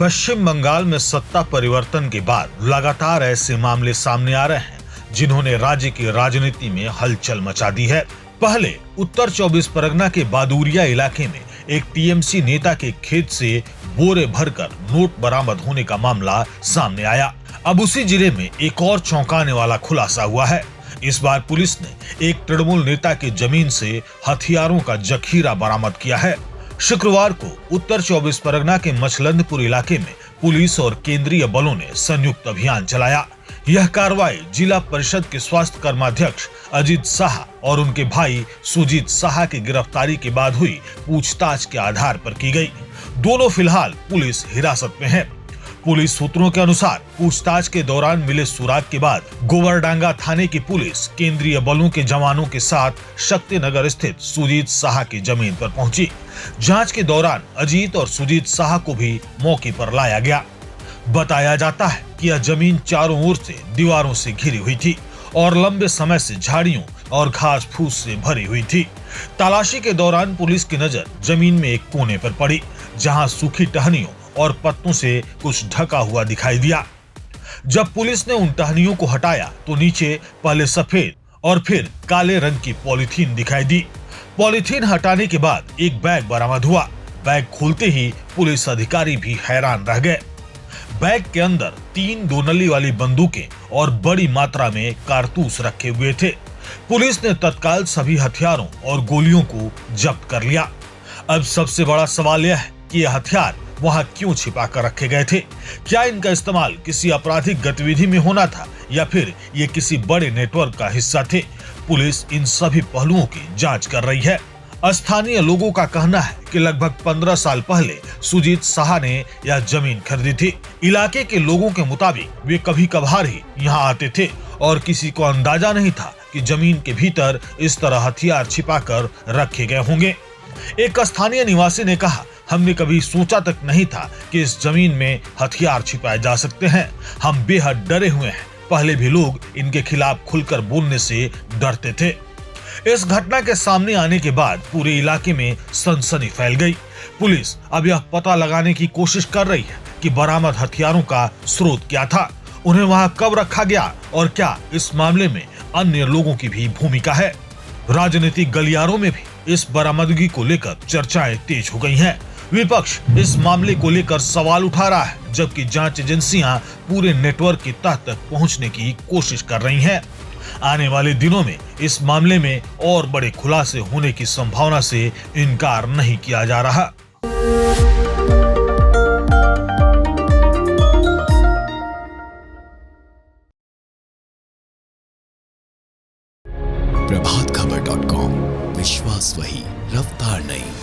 पश्चिम बंगाल में सत्ता परिवर्तन के बाद लगातार ऐसे मामले सामने आ रहे हैं जिन्होंने राज्य की राजनीति में हलचल मचा दी है। पहले उत्तर 24 परगना के बादुरिया इलाके में एक टीएमसी नेता के खेत से बोरे भरकर नोट बरामद होने का मामला सामने आया। अब उसी जिले में एक और चौंकाने वाला खुलासा हुआ है। इस बार पुलिस ने एक तृणमूल नेता की जमीन से हथियारों का जखीरा बरामद किया है। शुक्रवार को उत्तर 24 परगना के मछलंदपुर इलाके में पुलिस और केंद्रीय बलों ने संयुक्त अभियान चलाया। यह कार्रवाई जिला परिषद के स्वास्थ्य कर्माध्यक्ष अजीत शाह और उनके भाई सुजीत शाह की गिरफ्तारी के बाद हुई पूछताछ के आधार पर की गई। दोनों फिलहाल पुलिस हिरासत में हैं। पुलिस सूत्रों के अनुसार पूछताछ के दौरान मिले सुराग के बाद गोवरडांगा थाने की पुलिस केंद्रीय बलों के जवानों के साथ शक्तिनगर स्थित सुजीत शाह की जमीन पर पहुंची। जांच के दौरान अजीत और सुजीत शाह को भी मौके पर लाया गया। बताया जाता है कि यह जमीन चारों ओर से दीवारों से घिरी हुई थी और लंबे समय से झाड़ियों और घास फूस से भरी हुई थी। तलाशी के दौरान पुलिस की नजर जमीन में एक कोने पर पड़ी, जहां सूखी टहनियों और पत्तों से कुछ ढका हुआ दिखाई दिया। जब पुलिस ने उन टहनियों को हटाया तो नीचे पहले सफेद और फिर काले रंग की पॉलीथीन दिखाई दी। पॉलीथीन हटाने के बाद एक बैग बरामद हुआ। बैग खोलते ही पुलिस अधिकारी भी हैरान रह गए। बैग के अंदर 3 दोनली वाली बंदूकें और बड़ी मात्रा में कारतूस रखे हुए थे। पुलिस ने तत्काल सभी हथियारों और गोलियों को जब्त कर लिया। अब सबसे बड़ा सवाल यह है कि यह हथियार वहां क्यों छिपा कर रखे गए थे? क्या इनका इस्तेमाल किसी आपराधिक गतिविधि में होना था या फिर ये किसी बड़े नेटवर्क का हिस्सा थे? पुलिस इन सभी पहलुओं की जांच कर रही है। स्थानीय लोगों का कहना है कि लगभग 15 साल पहले सुजीत शाह ने यह जमीन खरीदी थी। इलाके के लोगों के मुताबिक वे कभी कभार ही यहाँ आते थे और किसी को अंदाजा नहीं था कि जमीन के भीतर इस तरह हथियार छिपाकर रखे गए होंगे। एक स्थानीय निवासी ने कहा, हमने कभी सोचा तक नहीं था कि इस जमीन में हथियार छिपाए जा सकते हैं। हम बेहद डरे हुए हैं। पहले भी लोग इनके खिलाफ खुलकर बोलने से डरते थे। इस घटना के सामने आने के बाद पूरे इलाके में सनसनी फैल गई। पुलिस अब यह पता लगाने की कोशिश कर रही है कि बरामद हथियारों का स्रोत क्या था, उन्हें वहां कब रखा गया और क्या इस मामले में अन्य लोगों की भी भूमिका है। राजनीतिक गलियारों में भी इस बरामदगी को लेकर चर्चाएं तेज हो गई हैं। विपक्ष इस मामले को लेकर सवाल उठा रहा है, जबकि जांच एजेंसियां पूरे नेटवर्क की तह तक पहुंचने की कोशिश कर रही हैं। आने वाले दिनों में इस मामले में और बड़े खुलासे होने की संभावना से इनकार नहीं किया जा रहा। प्रभातखबर.com, विश्वास वही, रफ्तार नहीं।